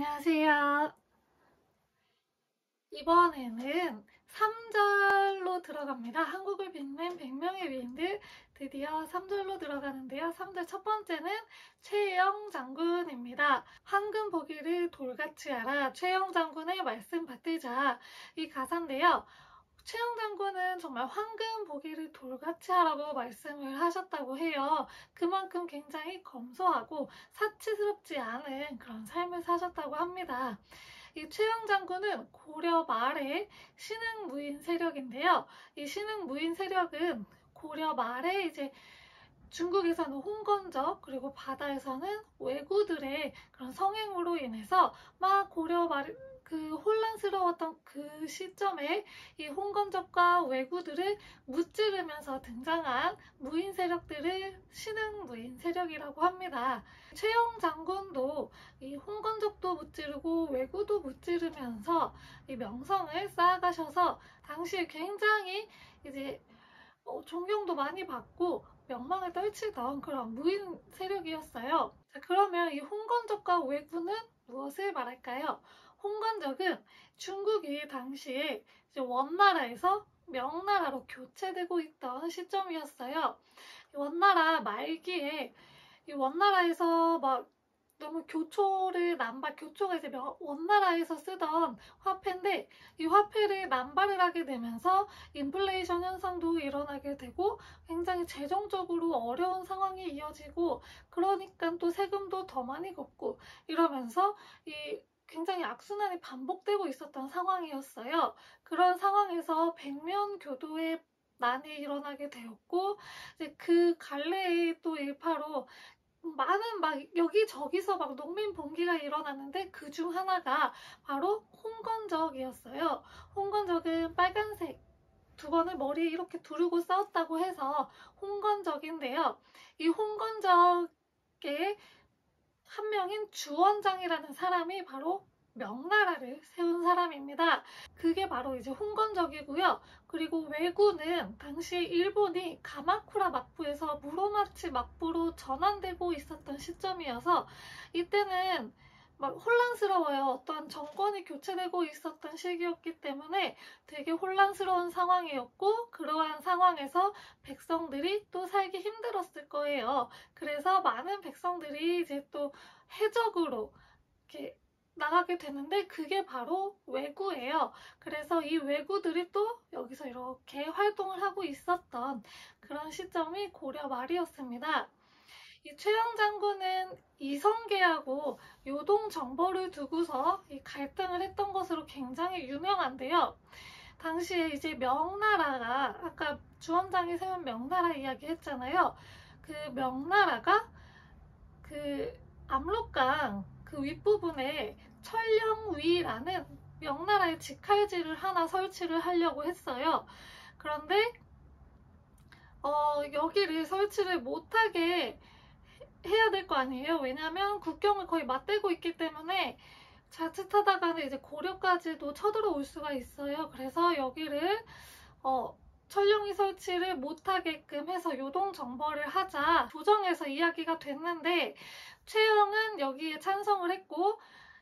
안녕하세요. 이번에는 3절로 들어갑니다. 한국을 빛낸 100명의 위인들 드디어 3절로 들어가는데요. 3절 첫 번째는 최영 장군입니다. 황금 보기를 돌같이 하라. 최영 장군의 말씀 받들자. 이 가사인데요. 최영 장군은 정말 황금 보기를 돌같이 하라고 말씀을 하셨다고 해요. 그만큼 굉장히 검소하고 사치스럽지 않은 그런 삶을 사셨다고 합니다. 이 최영 장군은 고려 말의 신흥무인 세력인데요. 이 신흥무인 세력은 고려 말에 이제 중국에서는 홍건적, 그리고 바다에서는 왜구들의 그런 성행으로 인해서 막 고려 말 그 혼란스러웠던 그 시점에 이 홍건적과 왜구들을 무찌르면서 등장한 무인 세력들을 신흥 무인 세력이라고 합니다. 최영 장군도 이 홍건적도 무찌르고 왜구도 무찌르면서 이 명성을 쌓아가셔서 당시에 굉장히 이제 존경도 많이 받고 명망을 떨치던 그런 무인 세력이었어요. 자, 그러면 이 홍건적과 왜구는 무엇을 말할까요? 홍건적은 중국이 당시에 이제 원나라에서 명나라로 교체되고 있던 시점이었어요. 원나라 말기에 이 원나라에서 막 너무 교초가 이제 원나라에서 쓰던 화폐인데 이 화폐를 남발을 하게 되면서 인플레이션 현상도 일어나게 되고 굉장히 재정적으로 어려운 상황이 이어지고 그러니까 또 세금도 더 많이 걷고 이러면서 이 굉장히 악순환이 반복되고 있었던 상황이었어요. 그런 상황에서 백면교도의 난이 일어나게 되었고 이제 그 갈래의 또 일파로 많은 막 여기저기서 막 농민 봉기가 일어났는데 그 중 하나가 바로 홍건적이었어요. 홍건적은 빨간색 두건을 머리에 이렇게 두르고 싸웠다고 해서 홍건적인데요. 이 홍건적의 한 명인 주원장이라는 사람이 바로 명나라를 세운 사람입니다. 그게 바로 이제 홍건적이고요. 그리고 왜구는 당시 일본이 가마쿠라 막부에서 무로마치 막부로 전환되고 있었던 시점이어서 이때는 막 혼란스러워요. 어떤 정권이 교체되고 있었던 시기였기 때문에 되게 혼란스러운 상황이었고 그러한 상황에서 백성들이 또 살기 힘들었을 거예요. 그래서 많은 백성들이 이제 또 해적으로 이렇게 나가게 되는데 그게 바로 왜구예요. 그래서 이 왜구들이 또 여기서 이렇게 활동을 하고 있었던 그런 시점이 고려 말이었습니다. 이 최영 장군은 이성계하고 요동 정벌을 두고서 이 갈등을 했던 것으로 굉장히 유명한데요. 당시에 이제 명나라가 아까 주원장이 세운 명나라 이야기 했잖아요. 그 명나라가 그 압록강 그 윗부분에 천령위라는 명나라의 직할지를 하나 설치를 하려고 했어요. 그런데 여기를 설치를 못하게 해야 될 거 아니에요. 왜냐하면 국경을 거의 맞대고 있기 때문에 자칫하다가는 이제 고려까지도 쳐들어올 수가 있어요. 그래서 여기를 천령이 설치를 못하게끔 해서 요동 정벌을 하자 조정해서 이야기가 됐는데 최영은 여기에 찬성을 했고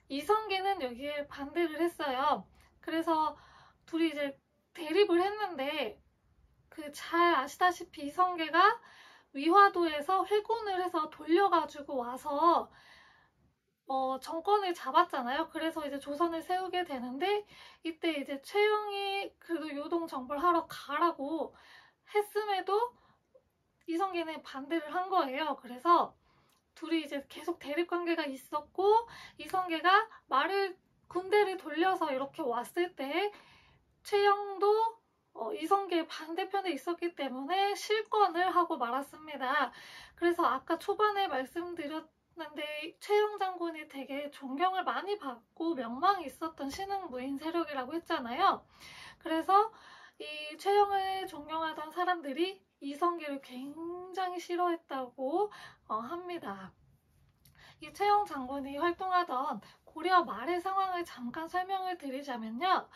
이성계는 여기에 반대를 했어요. 그래서 둘이 이제 대립을 했는데 그 잘 아시다시피 이성계가 위화도에서 회군을 해서 돌려가지고 와서 정권을 잡았잖아요. 그래서 이제 조선을 세우게 되는데 이때 이제 최영이 그래도 요동 정벌하러 가라고 했음에도 이성계는 반대를 한 거예요. 그래서 둘이 이제 계속 대립 관계가 있었고 이성계가 군대를 돌려서 이렇게 왔을 때 최영도 이성계의 반대편에 있었기 때문에 실권을 하고 말았습니다. 그래서 아까 초반에 말씀드렸는데 최영 장군이 되게 존경을 많이 받고 명망이 있었던 신흥무인 세력이라고 했잖아요. 그래서 이 최영을 존경하던 사람들이 이성계를 굉장히 싫어했다고 합니다. 이 최영 장군이 활동하던 고려 말의 상황을 잠깐 설명을 드리자면요.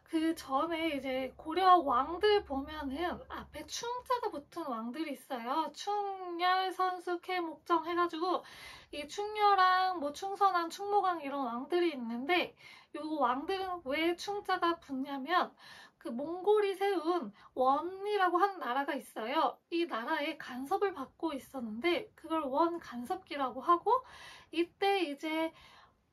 그 전에 이제 고려 왕들 보면은 앞에 충자가 붙은 왕들이 있어요. 충렬, 선수, 쾌, 목정 해가지고 이 충렬왕, 뭐 충선왕, 충무강 이런 왕들이 있는데 요 왕들은 왜 충자가 붙냐면 그 몽골이 세운 원이라고 하는 나라가 있어요. 이 나라에 간섭을 받고 있었는데 그걸 원 간섭기라고 하고 이때 이제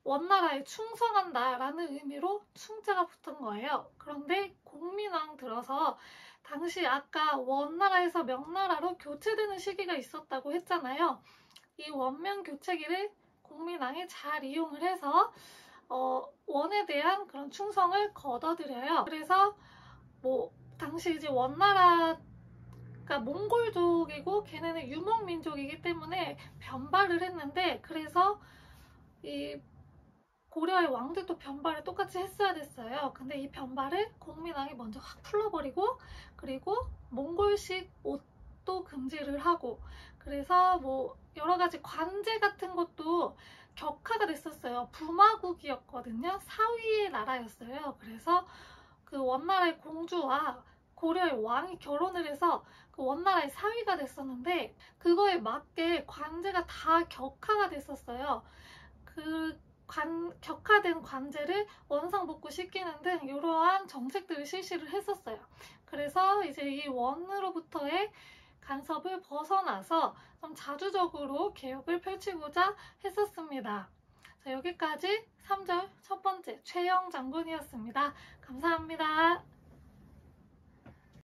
원나라에 충성한다라는 의미로 충자가 붙은 거예요. 그런데 공민왕 들어서 당시 아까 원나라에서 명나라로 교체되는 시기가 있었다고 했잖아요. 이 원명 교체기를 공민왕이 잘 이용을 해서 원에 대한 그런 충성을 거둬들여요. 그래서 뭐 당시 이제 원나라가 몽골족이고 걔네는 유목민족이기 때문에 변발을 했는데 그래서 이 고려의 왕들도 변발을 똑같이 했어야 됐어요. 근데 이 변발을 공민왕이 먼저 확 풀어버리고 그리고 몽골식 옷도 금지를 하고 그래서 뭐 여러 가지 관제 같은 것도 격하가 됐었어요. 부마국이었거든요. 사위의 나라였어요. 그래서 그 원나라의 공주와 고려의 왕이 결혼을 해서 그 원나라의 사위가 됐었는데 그거에 맞게 관제가 다 격하가 됐었어요. 그 격화된 관제를 원상복구시키는 등 이러한 정책들을 실시를 했었어요. 그래서 이제 이 원으로부터의 간섭을 벗어나서 좀 자주적으로 개혁을 펼치고자 했었습니다. 자, 여기까지 3절 첫 번째 최영 장군이었습니다. 감사합니다.